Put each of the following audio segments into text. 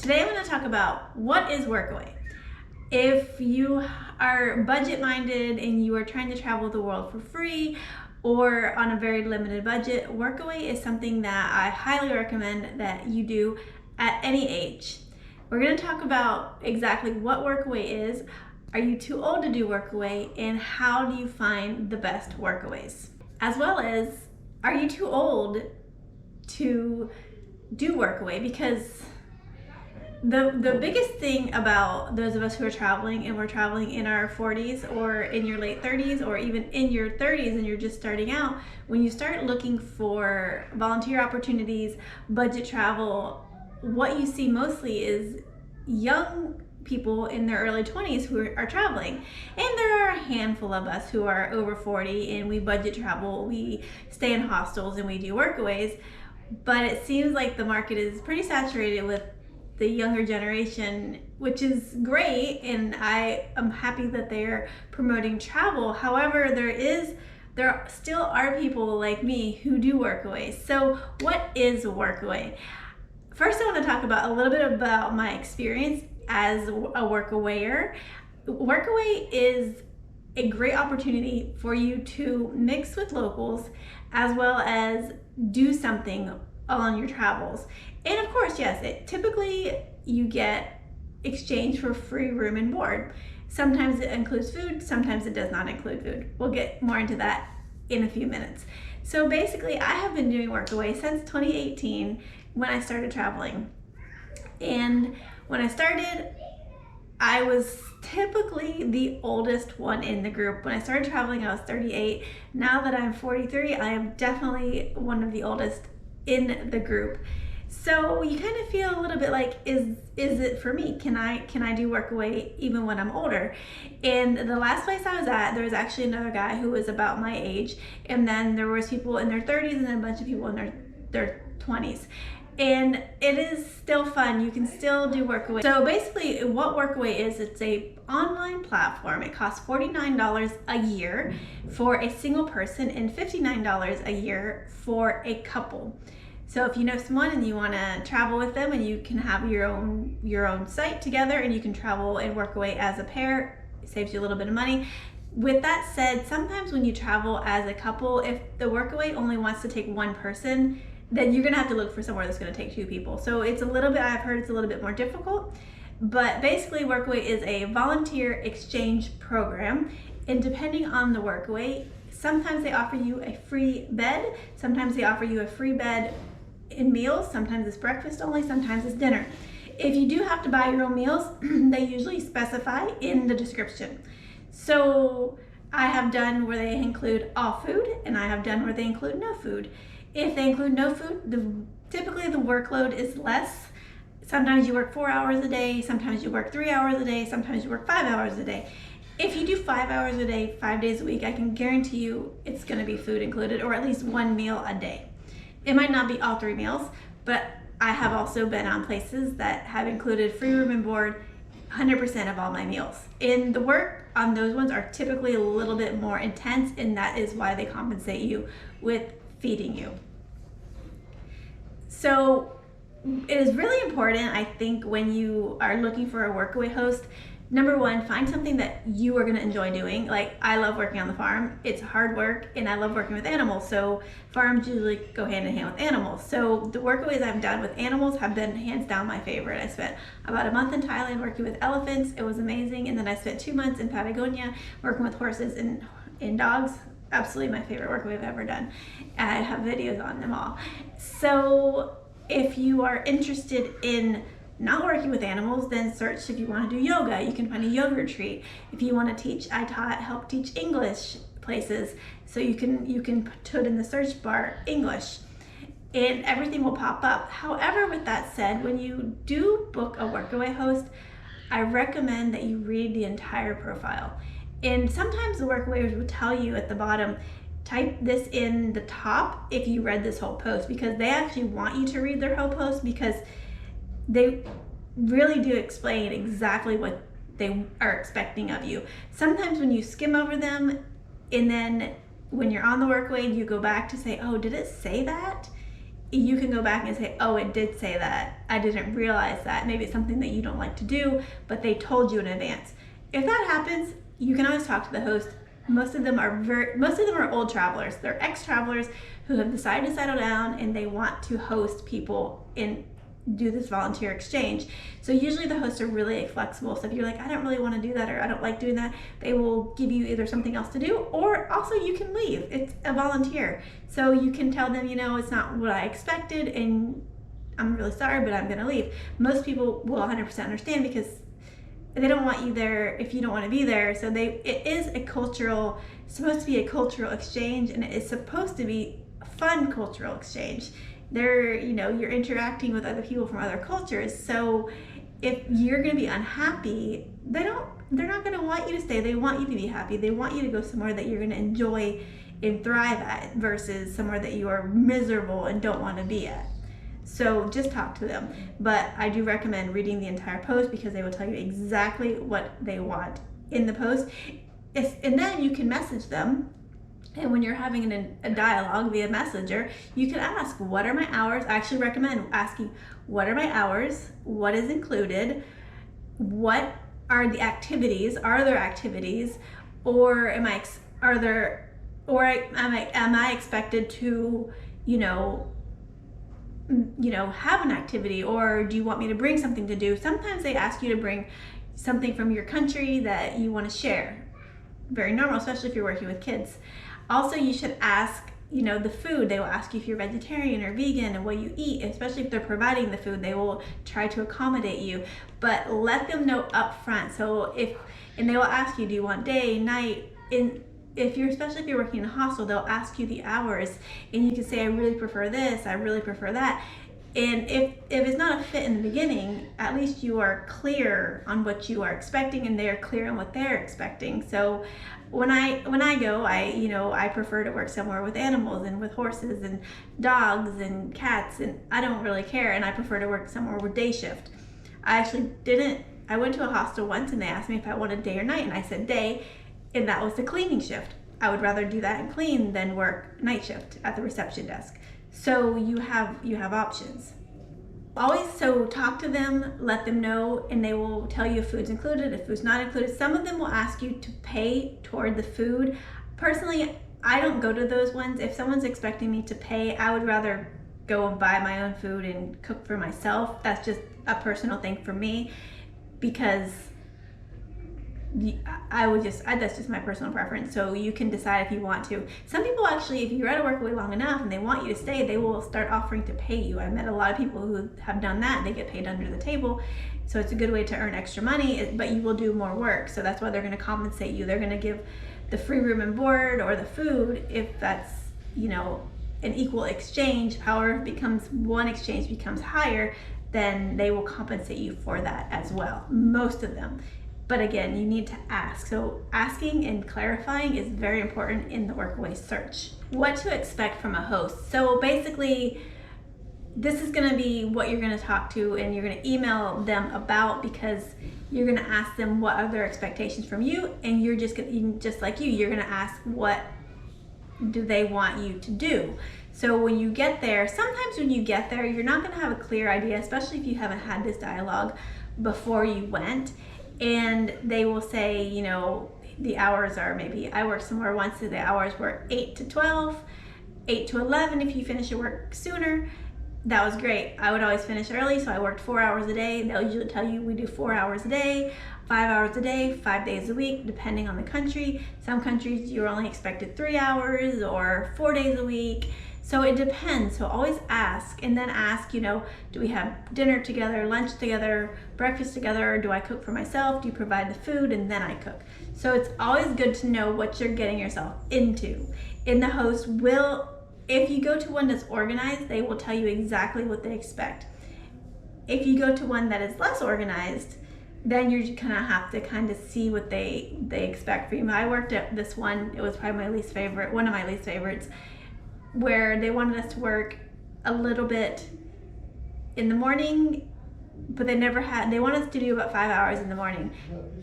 Today I'm going to talk about what is workaway. If you are budget minded and you are trying to travel the world for free or on a very limited budget, workaway is something that I highly recommend that you do at any age. We're going to talk about exactly what workaway is, are you too old to do workaway, and how do you find the best workaways, as well as are you too old to do workaway, because the biggest thing about those of us who are traveling, and we're traveling in our 40s or in your late 30s or even in your 30s and you're just starting out, when you start looking for volunteer opportunities, budget travel, what you see mostly is young people in their early 20s who are traveling. And there are a handful of us who are over 40 and we budget travel, we stay in hostels and we do workaways. But it seems like the market is pretty saturated with the younger generation, which is great, and I am happy that they're promoting travel. However, there still are people like me who do workaways. So what is workaway? First, I want to talk about a little bit about my experience as a workawayer. Workaway is a great opportunity for you to mix with locals as well as do something on your travels. And of course, yes, typically you get exchange for free room and board. Sometimes it includes food, sometimes it does not include food. We'll get more into that in a few minutes. So basically, I have been doing workaway since 2018 when I started traveling. And when I started, I was typically the oldest one in the group. When I started traveling, I was 38. Now that I'm 43, I am definitely one of the oldest in the group. So you kind of feel a little bit like, is it for me? Can I do workaway even when I'm older? And the last place I was at, there was actually another guy who was about my age, and then there was people in their 30s and then a bunch of people in their 20s. And it is still fun. You can still do workaway. So basically what workaway is, it's a online platform. It costs $49 a year for a single person and $59 a year for a couple. So if you know someone and you want to travel with them, and you can have your own site together and you can travel and work away as a pair, it saves you a little bit of money. With that said, sometimes when you travel as a couple, if the workaway only wants to take one person, then you're gonna have to look for somewhere that's gonna take two people. So it's a little bit, I've heard it's a little bit more difficult, but basically workaway is a volunteer exchange program. And depending on the workaway, sometimes they offer you a free bed, sometimes they offer you a free bed in meals, sometimes it's breakfast only, sometimes it's dinner. If you do have to buy your own meals, they usually specify in the description. So I have done where they include all food, and I have done where they include no food. If they include no food, typically the workload is less. Sometimes you work 4 hours a day, sometimes you work 3 hours a day, sometimes you work 5 hours a day. If you do 5 hours a day, 5 days a week, I can guarantee you it's gonna be food included, or at least one meal a day. It might not be all 3 meals, but I have also been on places that have included free room and board 100% of all my meals. And the work on those ones are typically a little bit more intense, and that is why they compensate you with feeding you. So it is really important, I think, when you are looking for a workaway host, number one, find something that you are going to enjoy doing. Like, I love working on the farm. It's hard work, and I love working with animals. So farms usually go hand in hand with animals. So the workaways I've done with animals have been hands down my favorite. I spent about a month in Thailand working with elephants. It was amazing. And then I spent 2 months in Patagonia working with horses and dogs. Absolutely my favorite workaway I've ever done. I have videos on them all. So if you are interested in not working with animals, then search if you want to do yoga. You can find a yoga retreat. If you want to teach, help teach English places. So you can put in the search bar English, and everything will pop up. However, with that said, when you do book a workaway host, I recommend that you read the entire profile. And sometimes the workawayers will tell you at the bottom, type this in the top if you read this whole post, because they actually want you to read their whole post, because they really do explain exactly what they are expecting of you. Sometimes when you skim over them, and then when you're on the workaway, you go back to say, oh, did it say that? you can go back and say, oh, it did say that. I didn't realize that. Maybe it's something that you don't like to do, but they told you in advance. If that happens, you can always talk to the host. Most of them are old travelers. They're ex-travelers who have decided to settle down and they want to host people and do this volunteer exchange. So usually the hosts are really flexible. So if you're like, I don't really want to do that, or I don't like doing that, they will give you either something else to do, or also you can leave. It's a volunteer. So you can tell them, it's not what I expected and I'm really sorry, but I'm going to leave. Most people will 100% understand because they don't want you there if you don't want to be there. So it is supposed to be a cultural exchange, and it is supposed to be a fun cultural exchange. You're interacting with other people from other cultures. So if you're going to be unhappy, they're not going to want you to stay. They want you to be happy. They want you to go somewhere that you're going to enjoy and thrive at versus somewhere that you are miserable and don't want to be at. So just talk to them. But I do recommend reading the entire post because they will tell you exactly what they want in the post. And then you can message them. And when you're having a dialogue via Messenger, you can ask, what are my hours? I actually recommend asking, what are my hours? What is included? What are the activities? Are there activities? Or am I expected to, have an activity, or do you want me to bring something to do? Sometimes they ask you to bring something from your country that you want to share. Very normal, especially if you're working with kids. Also, you should ask, the food. They will ask you if you're vegetarian or vegan and what you eat, especially if they're providing the food. They will try to accommodate you, but let them know up front. And they will ask you, do you want day, night? Especially if you're working in a hostel, they'll ask you the hours, and you can say, I really prefer this, I really prefer that. And if it's not a fit in the beginning, at least you are clear on what you are expecting, and they're clear on what they're expecting. So when I go, I prefer to work somewhere with animals and with horses and dogs and cats, and I don't really care. And I prefer to work somewhere with day shift. I went to a hostel once and they asked me if I wanted day or night, and I said day, and that was the cleaning shift. I would rather do that and clean than work night shift at the reception desk. So you have options. So talk to them, let them know, and they will tell you if food's included, if food's not included. Some of them will ask you to pay toward the food. Personally, I don't go to those ones. If someone's expecting me to pay, I would rather go and buy my own food and cook for myself. That's just a personal thing for me, because that's just my personal preference. So you can decide if you want to. Some people actually, if you're at a workaway long enough and they want you to stay, they will start offering to pay you. I met a lot of people who have done that. They get paid under the table. So it's a good way to earn extra money, but you will do more work. So that's why they're going to compensate you. They're going to give the free room and board or the food if that's, an equal exchange. However, one exchange becomes higher, then they will compensate you for that as well. Most of them. But again, you need to ask. So asking and clarifying is very important in the workaway search. What to expect from a host. So basically, this is going to be what you're going to talk to and you're going to email them about, because you're going to ask them what are their expectations from you, and you're just going to ask what do they want you to do. So when you get there, sometimes when you get there, you're not going to have a clear idea, especially if you haven't had this dialogue before you went. And they will say, the hours are, maybe I worked somewhere once, so the hours were 8 to 12, 8 to 11 if you finish your work sooner. That was great. I would always finish early, so I worked 4 hours a day. They'll usually tell you we do 4 hours a day, 5 hours a day, 5 days a week, depending on the country. Some countries you're only expected 3 hours or 4 days a week. So it depends. So always ask, and then ask, do we have dinner together, lunch together, breakfast together, or do I cook for myself? Do you provide the food and then I cook? So it's always good to know what you're getting yourself into. And the host will, if you go to one that's organized, they will tell you exactly what they expect. If you go to one that is less organized, then you're gonna have to kind of see what they expect from you. I worked at this one, it was probably one of my least favorites, where they wanted us to work a little bit in the morning but they wanted us to do about 5 hours in the morning,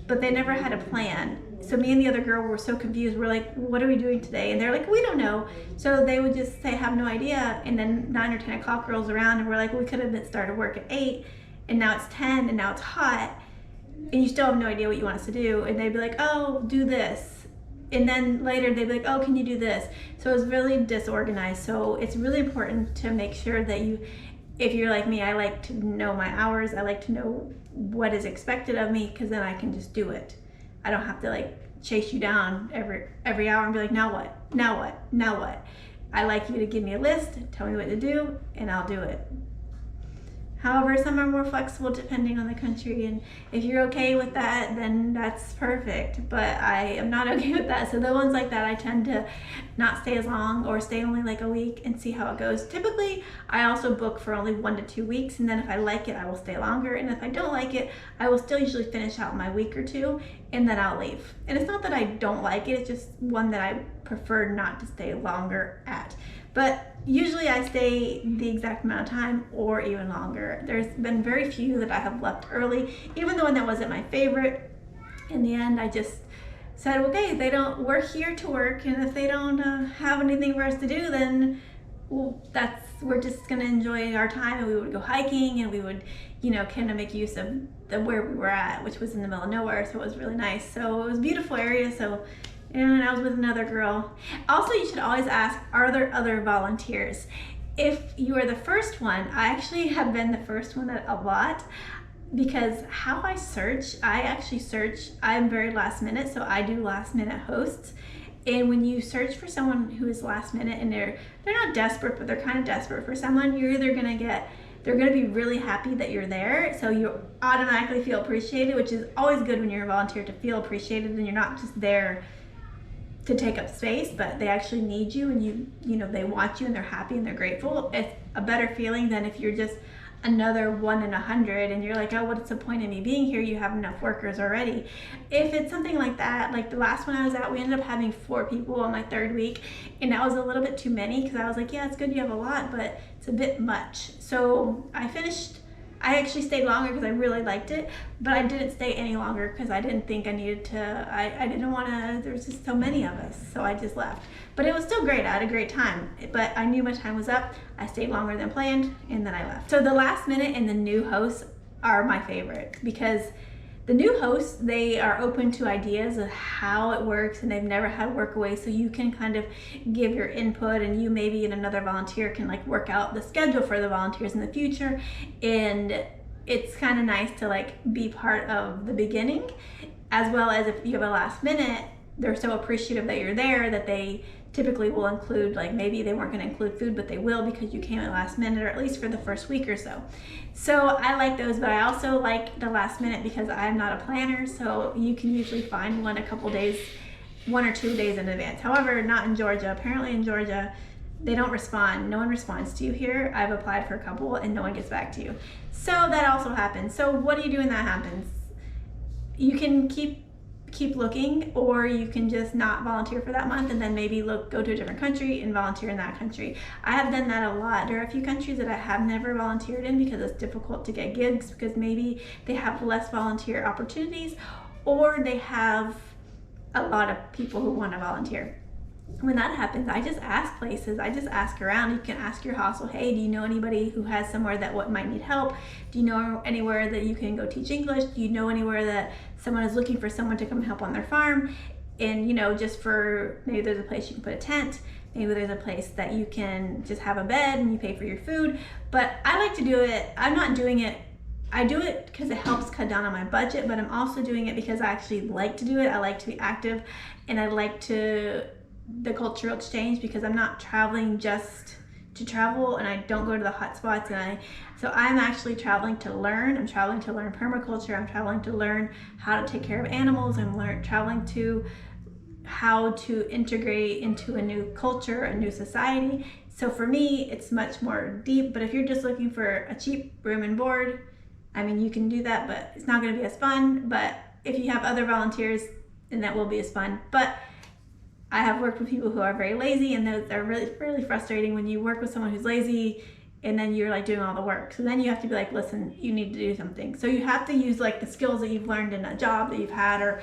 but they never had a plan. So me and the other girl were so confused. We're like, what are we doing today? And they're like, we don't know. So they would just say, have no idea. And then 9 or 10 o'clock rolls around and we're like, we could have started work at 8 and now it's 10 and now it's hot and you still have no idea what you want us to do. And they'd be like, oh, do this. And then later they'd be like, oh, can you do this? So it was really disorganized. So it's really important to make sure that if you're like me, I like to know my hours. I like to know what is expected of me, because then I can just do it. I don't have to like chase you down every hour and be like, now what? Now what? Now what? I like you to give me a list, tell me what to do, and I'll do it. However, some are more flexible depending on the country, and if you're okay with that, then that's perfect. But I am not okay with that. So the ones like that, I tend to not stay as long or stay only like a week and see how it goes. Typically, I also book for only 1 to 2 weeks, and then if I like it, I will stay longer. And if I don't like it, I will still usually finish out my week or two, and then I'll leave. And it's not that I don't like it, it's just one that I prefer not to stay longer at. But usually I stay the exact amount of time or even longer. There's been very few that I have left early. Even the one that wasn't my favorite, in the end I just said, okay, we're here to work, and if they don't have anything for us to do, then we're just gonna enjoy our time, and we would go hiking and we would, kind of make use of where we were at, which was in the middle of nowhere, so it was really nice. So it was a beautiful area. And I was with another girl. Also, you should always ask, are there other volunteers? If you are the first one, I actually have been the first one a lot, because how I actually search, I'm very last minute, so I do last minute hosts. And when you search for someone who is last minute and they're not desperate, but they're kind of desperate for someone, you're either they're gonna be really happy that you're there, so you automatically feel appreciated, which is always good when you're a volunteer, to feel appreciated and you're not just there to take up space, but they actually need you, and they want you and they're happy and they're grateful. It's a better feeling than if you're just another 1 in 100 and you're like, oh, what's the point of me being here? You have enough workers already. If it's something like that, like the last one I was at, we ended up having 4 people on my 3rd week, and that was a little bit too many, because I was like, yeah, it's good you have a lot, but it's a bit much. So I actually stayed longer because I really liked it, but I didn't stay any longer because I didn't think I needed to. I didn't want to. There was just so many of us, so I just left. But it was still great. I had a great time, but I knew my time was up. I stayed longer than planned, and then I left. So the last minute and the new hosts are my favorite, because the new hosts, they are open to ideas of how it works, and they've never had workaway, so you can kind of give your input, and you maybe and another volunteer can like work out the schedule for the volunteers in the future. And it's kind of nice to like be part of the beginning, as well as if you have a last minute, they're so appreciative that you're there that they typically will include, like maybe they weren't going to include food, but they will because you came at last minute, or at least for the first week or so. So I like those, but I also like the last minute because I'm not a planner, so you can usually find one a couple days, 1 or 2 days in advance. However, not in Georgia. Apparently in Georgia, they don't respond. No one responds to you here. I've applied for a couple and no one gets back to you. So that also happens. So what do you do when that happens? You can keep looking, or you can just not volunteer for that month and then maybe go to a different country and volunteer in that country. I have done that a lot. There are a few countries that I have never volunteered in because it's difficult to get gigs, because maybe they have less volunteer opportunities, or they have a lot of people who want to volunteer. When that happens, I just ask places. I just ask around. You can ask your hostel, hey, do you know anybody who has somewhere that might need help? Do you know anywhere that you can go teach English? Do you know anywhere that someone is looking for someone to come help on their farm? And just for, maybe there's a place you can put a tent. Maybe there's a place that you can just have a bed and you pay for your food. But I like to do it. I'm not doing it. I do it because it helps cut down on my budget, but I'm also doing it because I actually like to do it. I like to be active, and I like the cultural exchange, because I'm not traveling just to travel, and I don't go to the hot spots, so I'm actually traveling to learn. I'm traveling to learn permaculture. I'm traveling to learn how to take care of animals. I'm traveling to how to integrate into a new culture, a new society. So for me, it's much more deep. But if you're just looking for a cheap room and board, you can do that, but it's not going to be as fun. But if you have other volunteers, then that will be as fun. But I have worked with people who are very lazy, and those are really, really frustrating when you work with someone who's lazy and then you're like doing all the work. So then you have to be like, listen, you need to do something. So you have to use like the skills that you've learned in a job that you've had, or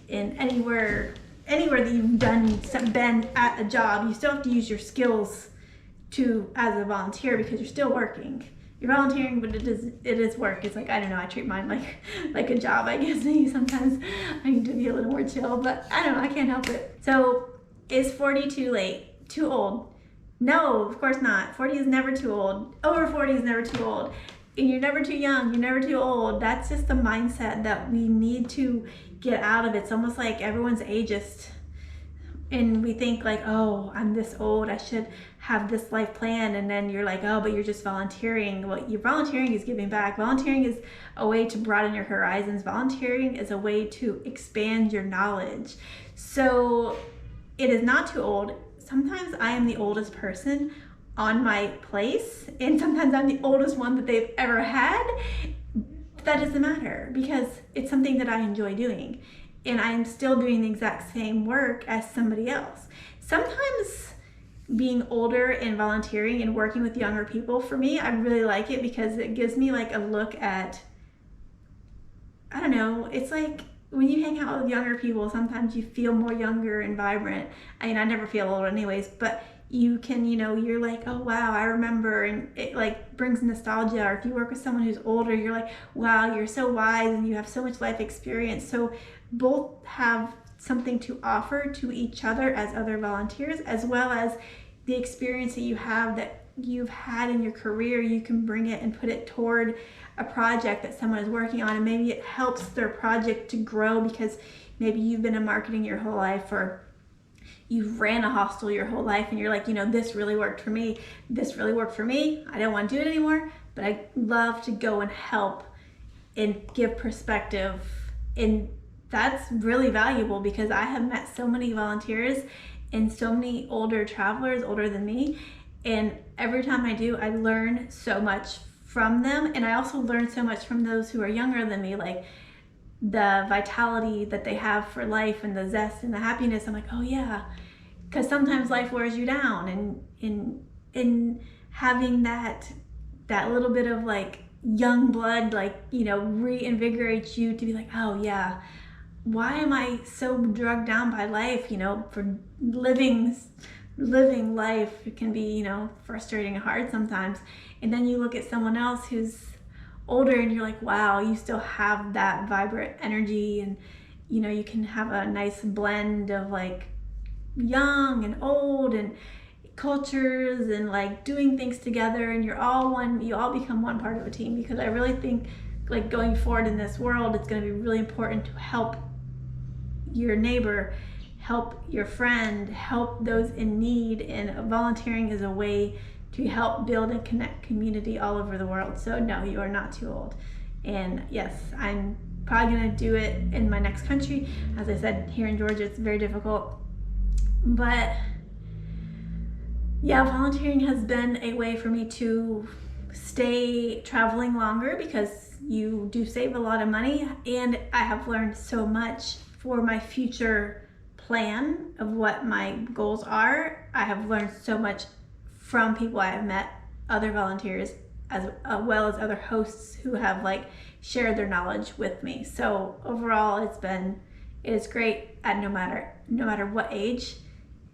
in anywhere that you've been at a job. You still have to use your skills as a volunteer, because you're still working. You're volunteering, but it is work. It's like, I don't know, I treat mine like a job, I guess. Maybe sometimes I need to be a little more chill, but I don't know, I can't help it. So is 40 too late? Too old? No, of course not. 40 is never too old. Over 40 is never too old. And you're never too young, you're never too old. That's just the mindset that we need to get out of. It's almost like everyone's ageist. And we think like, oh, I'm this old, I should have this life plan. And then you're like, oh, but you're just volunteering. Well, your volunteering is giving back. Volunteering is a way to broaden your horizons. Volunteering is a way to expand your knowledge. So it is not too old. Sometimes I am the oldest person on my place, and sometimes I'm the oldest one that they've ever had. That doesn't matter, because it's something that I enjoy doing. And I'm still doing the exact same work as somebody else. Sometimes being older and volunteering and working with younger people, for me, I really like it, because it gives me like a look at, I don't know, it's like when you hang out with younger people, sometimes you feel more younger and vibrant. I mean, I never feel old anyways, but you can, you're like, oh wow, I remember, and it like brings nostalgia. Or if you work with someone who's older, you're like, wow, you're so wise and you have so much life experience. So both have something to offer to each other as other volunteers, as well as the experience that you've had in your career. You can bring it and put it toward a project that someone is working on, and maybe it helps their project to grow, because maybe you've been in marketing your whole life, or you've ran a hostel your whole life, and you're like, this really worked for me. This really worked for me. I don't want to do it anymore, but I love to go and help and give perspective. And that's really valuable, because I have met so many volunteers and so many older travelers, older than me. And every time I do, I learn so much from them. And I also learn so much from those who are younger than me, like the vitality that they have for life and the zest and the happiness. I'm like, oh yeah, because sometimes life wears you down, and in having that little bit of like young blood, like, reinvigorates you to be like, oh yeah, why am I so drugged down by life? For living life, it can be, frustrating and hard sometimes. And then you look at someone else who's older, and you're like, wow, you still have that vibrant energy, and you can have a nice blend of like young and old and cultures, and like doing things together, and you all become one part of a team. Because I really think, like, going forward in this world, it's going to be really important to help your neighbor, help your friend, help those in need, and volunteering is a way to help build and connect community all over the world. So no, you are not too old. And yes, I'm probably gonna do it in my next country. As I said, here in Georgia, it's very difficult. But yeah, volunteering has been a way for me to stay traveling longer, because you do save a lot of money, and I have learned so much for my future plan of what my goals are. I have learned so much from people I have met, other volunteers, as well as other hosts who have like shared their knowledge with me. So overall, it's great at no matter what age.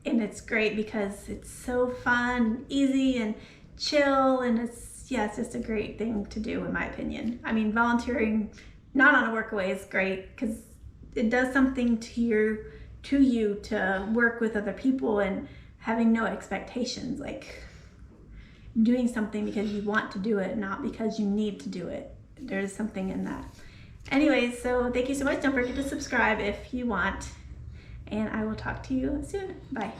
And it's great because it's so fun, easy, and chill, and it's just a great thing to do, in my opinion. I mean, volunteering not on a workaway is great, because it does something to you to work with other people, and having no expectations, like doing something because you want to do it, not because you need to do it. There's something in that. Anyways, so thank you so much. Don't forget to subscribe if you want, and I will talk to you soon. Bye.